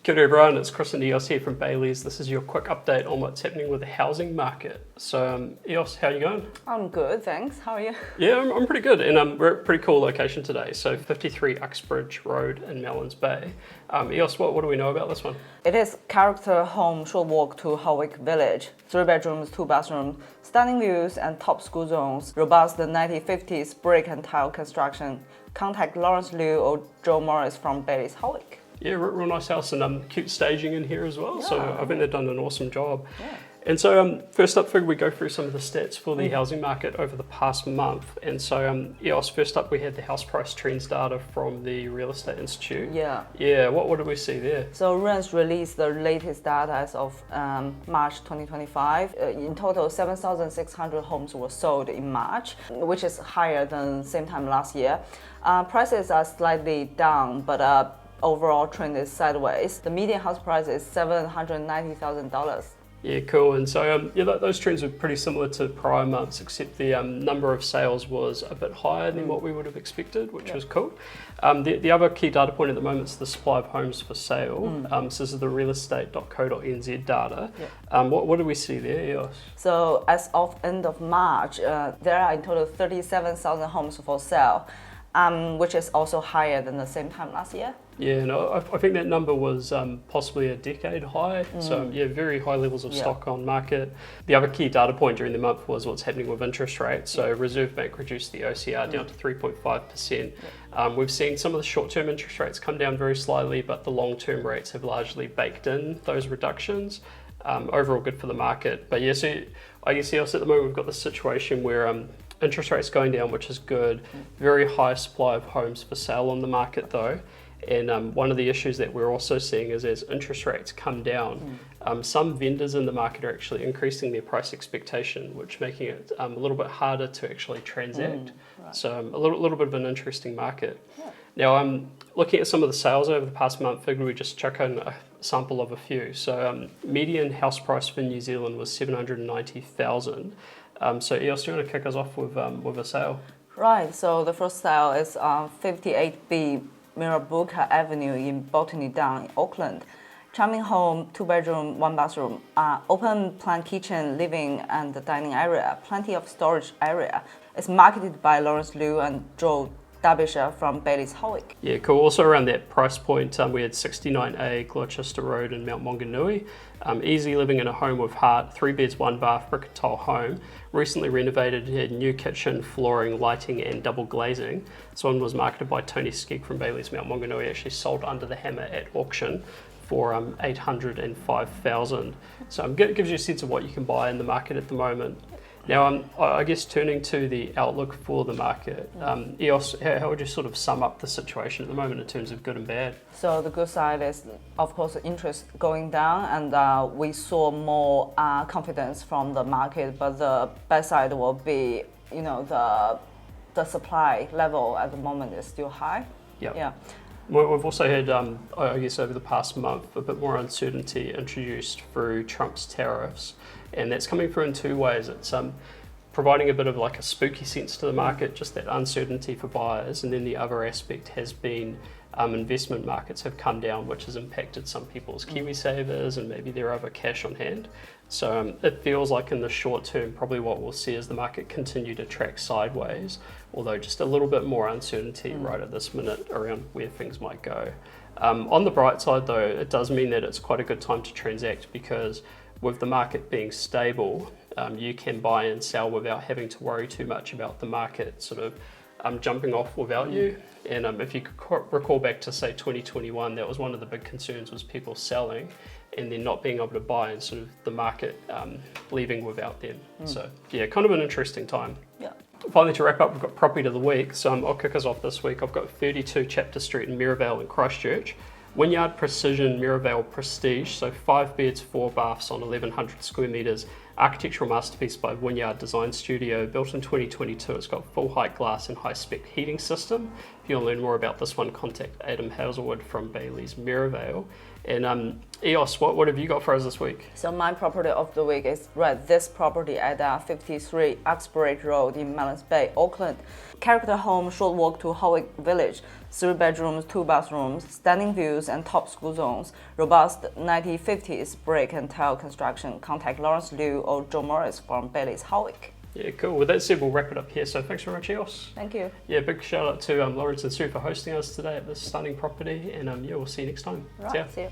Kia ora everyone, it's Chris and Eos here from Bayleys. This is your quick update on what's happening with the housing market. So Eos, how are you going? I'm good, thanks. How are you? Yeah, I'm pretty good, and we're at a pretty cool location today. So 53 Uxbridge Road in Mellons Bay. Eos, what do we know about this one? It is character home short walk to Hawick Village. 3 bedrooms, 2 bathrooms, stunning views and top school zones. Robust 1950s brick and tile construction. Contact Lawrence Liu or Joe Morris from Bayleys Hawick. Yeah, real nice house and cute staging in here as well. Yeah. So I think they've done an awesome job. Yeah. And so first up, we go through some of the stats for the housing market over the past month. And so Eos, first up we had the house price trends data from the Real Estate Institute. Yeah. Yeah, what did we see there? So REINZ released the latest data as of March 2025. In total, 7,600 homes were sold in March, which is higher than same time last year. Prices are slightly down, but overall trend is sideways. The median house price is $790,000. Yeah, cool. And so those trends are pretty similar to prior months, except the number of sales was a bit higher than what we would have expected, which was cool. The other key data point at the moment is the supply of homes for sale. So this is the realestate.co.nz data. What do we see there, Eos? So as of end of March, there are in total 37,000 homes for sale, which is also higher than the same time last year. Yeah, no, I think that number was possibly a decade high. So yeah, very high levels of stock on market. The other key data point during the month was what's happening with interest rates. So Reserve Bank reduced the OCR down to 3.5%. We've seen some of the short-term interest rates come down very slightly, but the long-term rates have largely baked in those reductions. Overall good for the market. But yeah, so I guess at the moment we've got this situation where interest rates going down, which is good. Very high supply of homes for sale on the market though. And one of the issues that we're also seeing is as interest rates come down, some vendors in the market are actually increasing their price expectation, which making it a little bit harder to actually transact. Right. So a little bit of an interesting market. Yeah. Now, looking at some of the sales over the past month, figured we just chuck in a sample of a few. So median house price for New Zealand was $790,000. So Eos, do you want to kick us off with a sale? Right, so the first sale is 58B Mirrabooka Avenue in Botany Down in Auckland. Charming home, 2 bedroom, 1 bathroom, open plan kitchen, living and dining area, plenty of storage area. It's marketed by Lawrence Liu and Joe Derbyshire from Bayleys Hawick. Yeah, cool. Also around that price point, we had 69A Gloucester Road in Mount Maunganui. Easy living in a home with heart, 3 beds, 1 bath, brick and tile home. Recently renovated, had new kitchen, flooring, lighting and double glazing. This one was marketed by Tony Skegg from Bayleys Mount Maunganui, actually sold under the hammer at auction for $805,000. So it gives you a sense of what you can buy in the market at the moment. Now, I guess turning to the outlook for the market, Eos, how would you sort of sum up the situation at the moment in terms of good and bad? So the good side is, of course, interest going down, and we saw more confidence from the market. But the bad side will be, the supply level at the moment is still high. Yep. Yeah. We've also had, I guess, over the past month, a bit more uncertainty introduced through Trump's tariffs. And that's coming through in two ways. It's providing a bit of like a spooky sense to the market, just that uncertainty for buyers. And then the other aspect has been investment markets have come down, which has impacted some people's Kiwi savers and maybe their other cash on hand. So it feels like in the short term, probably what we'll see is the market continue to track sideways, although just a little bit more uncertainty right at this minute around where things might go. On the bright side though, it does mean that it's quite a good time to transact because with the market being stable, you can buy and sell without having to worry too much about the market sort of jumping off without you. And if you could recall back to say 2021, that was one of the big concerns was people selling and then not being able to buy and sort of the market leaving without them. So yeah, kind of an interesting time. Yeah. Finally, to wrap up, we've got property of the week. So I'll kick us off this week. I've got 32 Chapter Street in Mirabel in Christchurch. Wynyard Precision Mirabel Prestige, so 5 beds, 4 baths on 1,100 square metres. Architectural masterpiece by Wynyard Design Studio, built in 2022. It's got full height glass and high spec heating system. If you want to learn more about this one, contact Adam Hazelwood from Bayleys Mirabel. And EOS, what have you got for us this week? So my property of the week is this property at 53 Uxbridge Road in Melons Bay, Auckland. Character home, short walk to Howick Village, 3 bedrooms, 2 bathrooms, stunning views and top school zones, robust 1950s brick and tile construction. Contact Lawrence Liu or Joe Morris from Bayleys Howick. Yeah, cool. With that said, we'll wrap it up here. So thanks very much, EOS. Thank you. Yeah, big shout out to Lawrence and Sue for hosting us today at this stunning property. And yeah, we'll see you next time. Right, see you.